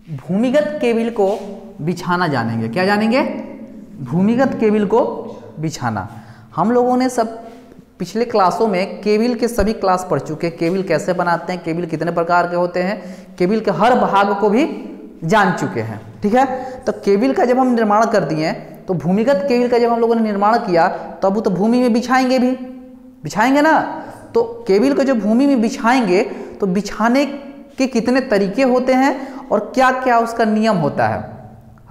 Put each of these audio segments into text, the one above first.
भूमिगत केबल को बिछाना जानेंगे। क्या जानेंगे? भूमिगत केबल को बिछाना। हम लोगों ने सब पिछले क्लासों में केबल के सभी क्लास पढ़ चुके हैं, केबल कैसे बनाते हैं, केबल कितने प्रकार के होते हैं, केबल के हर भाग को भी जान चुके हैं। ठीक है, तो केबल का जब हम निर्माण कर दिए तो भूमिगत केबल का जब हम लोगों ने निर्माण किया तो अब वो तो भूमि में बिछाएंगे ना। तो केबल को जब भूमि में बिछाएंगे तो बिछाने के कितने तरीके होते हैं और क्या क्या उसका नियम होता है,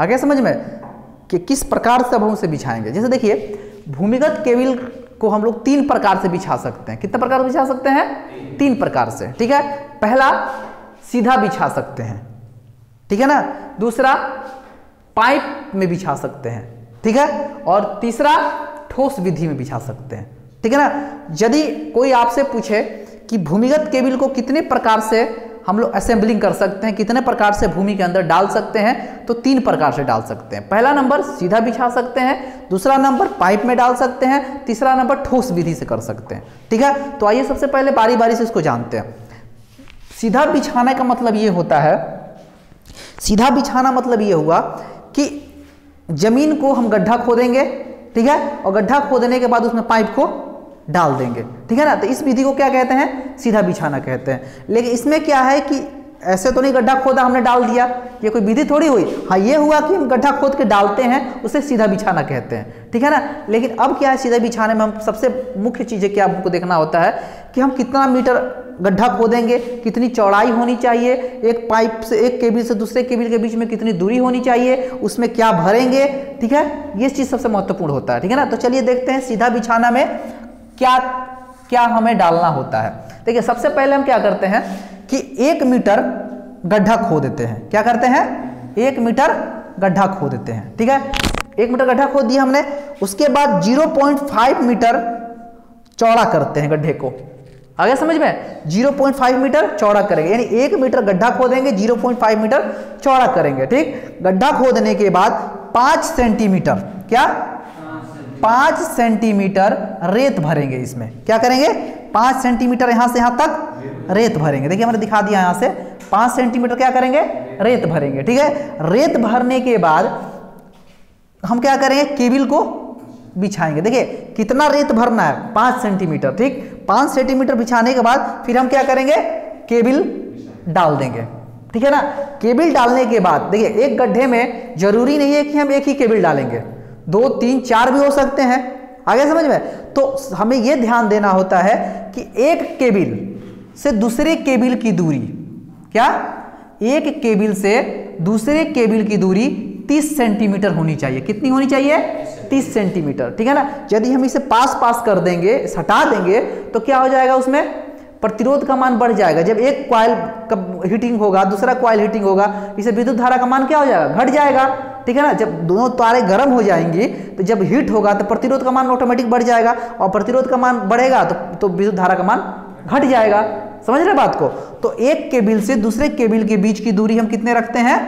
आगे समझ में कि किस प्रकार से अब हम उसे बिछाएंगे। जैसे देखिए, भूमिगत केबल को हम लोग 3 प्रकार से बिछा सकते हैं। कितने प्रकार से बिछा सकते हैं? 3 प्रकार से। ठीक है, पहला सीधा बिछा सकते हैं, ठीक है ना। दूसरा पाइप में बिछा सकते हैं, ठीक है। और तीसरा ठोस विधि में बिछा सकते हैं, ठीक है ना। यदि कोई आपसे पूछे कि भूमिगत केबल को कितने प्रकार से हम लोग असेंबलिंग कर सकते हैं, कितने प्रकार से भूमि के अंदर डाल सकते हैं, तो 3 प्रकार से डाल सकते हैं। पहला नंबर सीधा बिछा सकते हैं, दूसरा नंबर पाइप में डाल सकते हैं, तीसरा नंबर ठोस विधि से कर सकते हैं, ठीक है। तो आइए सबसे पहले बारी बारी से इसको जानते हैं। सीधा बिछाने का मतलब ये होता है, सीधा बिछाना मतलब ये हुआ कि जमीन को हम गड्ढा खोदेंगे, ठीक है, और गड्ढा खोदने के बाद उसमें पाइप को डाल देंगे, ठीक है ना। तो इस विधि को क्या कहते हैं? सीधा बिछाना कहते हैं। लेकिन इसमें क्या है कि ऐसे तो नहीं गड्ढा खोदा हमने डाल दिया, ये कोई विधि थोड़ी हुई। हाँ, ये हुआ कि हम गड्ढा खोद के डालते हैं, उसे सीधा बिछाना कहते हैं, ठीक है ना। लेकिन अब क्या है, सीधा बिछाने में हम सबसे मुख्य चीज़ें क्या हमको देखना होता है कि हम कितना मीटर गड्ढा खोदेंगे, कितनी चौड़ाई होनी चाहिए, एक पाइप से एक केबल से दूसरे केबल के बीच में कितनी दूरी होनी चाहिए, उसमें क्या भरेंगे, ठीक है। ये चीज़ सबसे महत्वपूर्ण होता है, ठीक है ना। तो चलिए देखते हैं सीधा बिछाना में क्या क्या हमें डालना होता है। देखिए, सबसे पहले हम क्या करते हैं कि 1 मीटर गड्ढा खोद देते हैं। क्या करते हैं? 1 मीटर गड्ढा खोद देते हैं, ठीक है। 1 मीटर गड्ढा खोद दिया हमने, उसके बाद 0.5 मीटर चौड़ा करते हैं गड्ढे को। आगे समझ में? 0.5 मीटर चौड़ा करेंगे, यानी 1 मीटर गड्ढा खोदेंगे, 0.5 मीटर चौड़ा करेंगे, ठीक। गड्ढा खोदने के बाद 5 सेंटीमीटर, क्या 5 सेंटीमीटर रेत भरेंगे इसमें। क्या करेंगे? 5 सेंटीमीटर यहां से यहां तक रेत भरेंगे। देखिए, मैंने दिखा दिया यहां से 5 सेंटीमीटर क्या करेंगे? रेत भरेंगे, ठीक है। रेत भरने के बाद हम क्या करेंगे? केबल को बिछाएंगे। देखिए, कितना रेत भरना है? 5 सेंटीमीटर, ठीक। 5 सेंटीमीटर बिछाने के बाद फिर हम क्या करेंगे? केबल डाल देंगे, ठीक है ना। केबल डालने के बाद देखिए, एक गड्ढे में जरूरी नहीं है कि हम एक ही केबल डालेंगे, 2, 3, 4 भी हो सकते हैं। आगे समझ में? तो हमें यह ध्यान देना होता है कि एक केबल से दूसरे केबल की दूरी, क्या एक केबल से दूसरे केबल की दूरी 30 सेंटीमीटर होनी चाहिए। कितनी होनी चाहिए? 30 सेंटीमीटर, ठीक है ना। यदि हम इसे पास कर देंगे, हटा देंगे, तो क्या हो जाएगा? उसमें प्रतिरोध का मान बढ़ जाएगा। जब एक कॉइल हीटिंग होगा, दूसरा कॉइल हीटिंग होगा, इसे विद्युत धारा का मान क्या हो जाएगा? घट जाएगा, ठीक है ना। जब दोनों तारे गर्म हो जाएंगी तो जब हीट होगा तो प्रतिरोध का मान ऑटोमेटिक बढ़ जाएगा, और प्रतिरोध का मान बढ़ेगा तो विद्युत धारा का मान घट जाएगा। समझ रहे बात को? तो एक केबल से दूसरे केबल के बीच की दूरी हम कितने रखते हैं?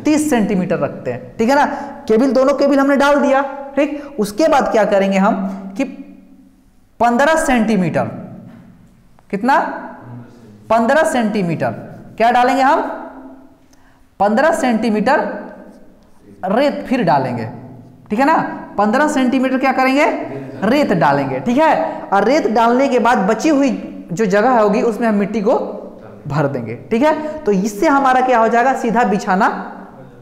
30 सेंटीमीटर रखते हैं, ठीक है ना। केबल, दोनों केबल हमने डाल दिया, ठीक। उसके बाद क्या करेंगे हम कि 15 सेंटीमीटर, कितना? 15 सेंटीमीटर क्या डालेंगे हम? 15 सेंटीमीटर रेत फिर डालेंगे, ठीक है ना। 15 सेंटीमीटर क्या करेंगे? रेत डालेंगे, ठीक है। और रेत डालने के बाद बची हुई जो जगह होगी उसमें हम मिट्टी को भर देंगे, ठीक है। तो इससे हमारा क्या हो जाएगा? सीधा बिछाना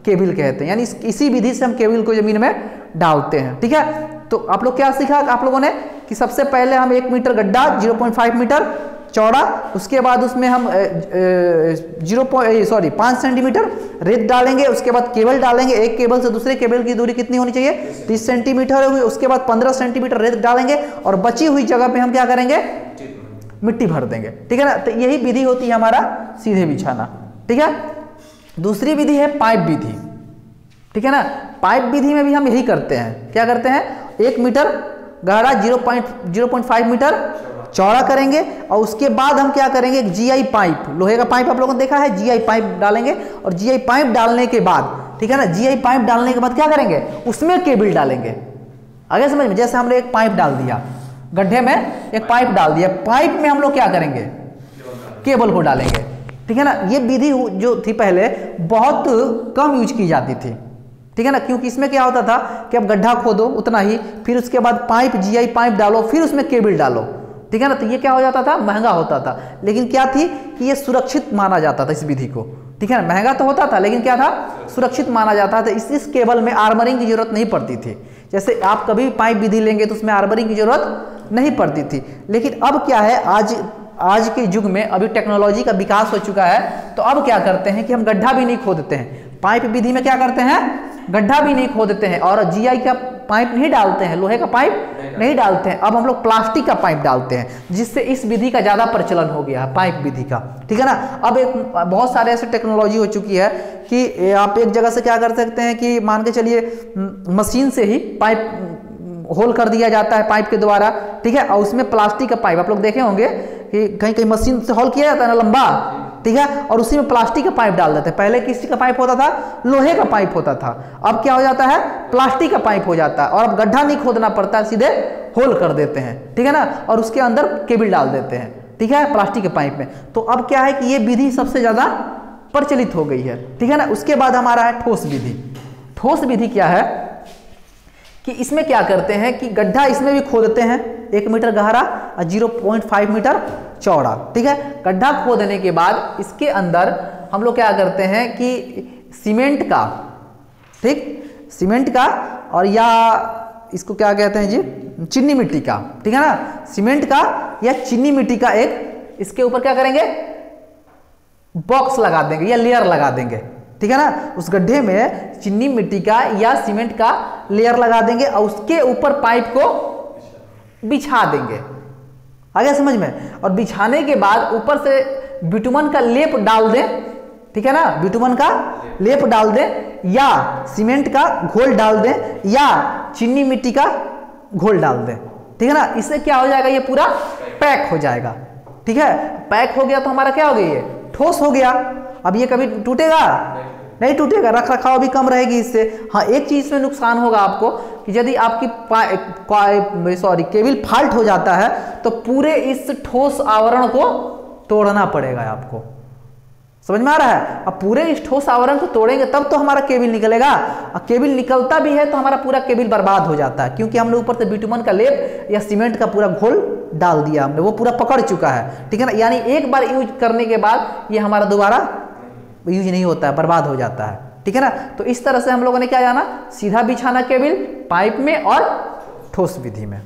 केबल कहते हैं, यानी इसी विधि से हम केबल को जमीन में डालते हैं, ठीक है। तो आप लोग क्या सीखा आप लोगों ने कि सबसे पहले हम 1 मीटर गड्ढा 0.5 मीटर चौड़ा, उसके बाद उसमें हम 5 सेंटीमीटर रेत डालेंगे, उसके बाद केबल डालेंगे। एक केबल से दूसरे केबल की दूरी कितनी होनी चाहिए? 30 सेंटीमीटर होगी। उसके बाद 15 सेंटीमीटर रेत डालेंगे और बची हुई जगह पे हम क्या करेंगे? मिट्टी भर देंगे, ठीक है ना। तो यही विधि होती है हमारा सीधे बिछाना, ठीक है। दूसरी विधि है पाइप विधि, ठीक है ना। पाइप विधि में भी हम यही करते हैं। क्या करते हैं? 1 मीटर गहरा 0.5 मीटर चौड़ा करेंगे, और उसके बाद हम क्या करेंगे? GI पाइप, लोहे का पाइप आप लोगों ने देखा है, GI पाइप डालेंगे। और GI पाइप डालने के बाद, ठीक है ना, GI पाइप डालने के बाद क्या करेंगे? उसमें केबल डालेंगे। आगे समझ में? जैसे हमने एक पाइप डाल दिया गड्ढे में, एक पाइप डाल दिया, पाइप में हम लोग क्या करेंगे? केबल को डालेंगे, ठीक है ना। ये विधि जो थी पहले बहुत कम यूज की जाती थी, ठीक है ना, क्योंकि इसमें क्या होता था कि अब गड्ढा खोदो उतना ही, फिर उसके बाद पाइप जीआई पाइप डालो, फिर उसमें केबल डालो, ठीक है ना। तो ये क्या हो जाता था, महंगा होता था, लेकिन क्या थी कि ये सुरक्षित माना जाता था इस विधि को, ठीक है ना। महंगा तो होता था लेकिन क्या था, सुरक्षित माना जाता था। इस केबल में आर्मरिंग की जरूरत नहीं पड़ती थी। जैसे आप कभी पाइप विधि लेंगे तो उसमें आर्मरिंग की जरूरत नहीं पड़ती थी। लेकिन अब क्या है, आज के युग में अभी टेक्नोलॉजी का विकास हो चुका है, तो अब क्या करते हैं कि हम गड्ढा भी नहीं खोदते हैं। पाइप विधि में क्या करते हैं, गड्ढा भी नहीं खोदते हैं और जीआई का पाइप नहीं डालते हैं, लोहे का पाइप नहीं डालते हैं। अब हम लोग प्लास्टिक का पाइप डालते हैं, जिससे इस विधि का ज़्यादा प्रचलन हो गया है, पाइप विधि का, ठीक है ना। अब एक बहुत सारे ऐसे टेक्नोलॉजी हो चुकी है कि आप एक जगह से क्या कर सकते हैं कि मान के चलिए मशीन से ही पाइप होल कर दिया जाता है पाइप के द्वारा, ठीक है। और उसमें प्लास्टिक का पाइप आप लोग देखे होंगे कि कहीं कहीं मशीन से होल किया जाता है ना लंबा, ठीक है, और उसी में प्लास्टिक का पाइप डाल देते हैं। पहले किसी का पाइप होता था, लोहे का पाइप होता था, अब क्या हो जाता है, प्लास्टिक का पाइप हो जाता है और अब गड्ढा नहीं खोदना पड़ता है, सीधे होल कर देते हैं, ठीक है ना, और उसके अंदर केबल डाल देते हैं, ठीक है, प्लास्टिक के पाइप में। तो अब क्या है कि ये विधि सबसे ज्यादा प्रचलित हो गई है, ठीक है ना। उसके बाद हमारा है ठोस विधि। ठोस विधि क्या है कि इसमें क्या करते हैं कि गड्ढा इसमें भी खोदते हैं 1 मीटर गहरा और 0.5 मीटर चौड़ा, ठीक है। गड्ढा खोदने के बाद इसके अंदर हम लोग क्या करते हैं कि सीमेंट का, ठीक, सीमेंट का और या इसको क्या कहते हैं जी, चीनी मिट्टी का, ठीक है ना, सीमेंट का या चीनी मिट्टी का एक इसके ऊपर क्या करेंगे, बॉक्स लगा देंगे या लेयर लगा देंगे, ठीक है ना। उस गड्ढे में चीनी मिट्टी का या सीमेंट का लेयर लगा देंगे और उसके ऊपर पाइप को बिछा देंगे, आ गया समझ में। और बिछाने के बाद ऊपर से बिटुमन का लेप डाल दें, ठीक है ना, बिटुमन का लेप डाल दें या सीमेंट का घोल डाल दें या चीनी मिट्टी का घोल डाल दें, ठीक है ना। इससे क्या हो जाएगा, ये पूरा पैक हो जाएगा, ठीक है। पैक हो गया तो हमारा क्या हो गया, ये ठोस हो गया। अब ये कभी टूटेगा नहीं टूटेगा, रख रखाव भी कम रहेगी इससे। हाँ, एक चीज में नुकसान होगा आपको कि यदि आपकी केबल फाल्ट हो जाता है तो पूरे इस ठोस आवरण को तोड़ना पड़ेगा आपको, समझ में आ रहा है। अब पूरे इस ठोस आवरण को तोड़ेंगे तब तो हमारा केबल निकलेगा, और केबल निकलता भी है तो हमारा पूरा केबल बर्बाद हो जाता है, क्योंकि हमने ऊपर से बिटुमन का लेप या सीमेंट का पूरा घोल डाल दिया हमने, वो पूरा पकड़ चुका है, ठीक है ना। यानी एक बार यूज करने के बाद ये हमारा दोबारा यूज नहीं होता है, बर्बाद हो जाता है, ठीक है ना। तो इस तरह से हम लोगों ने क्या जाना, सीधा बिछाना केबल पाइप में और ठोस विधि में।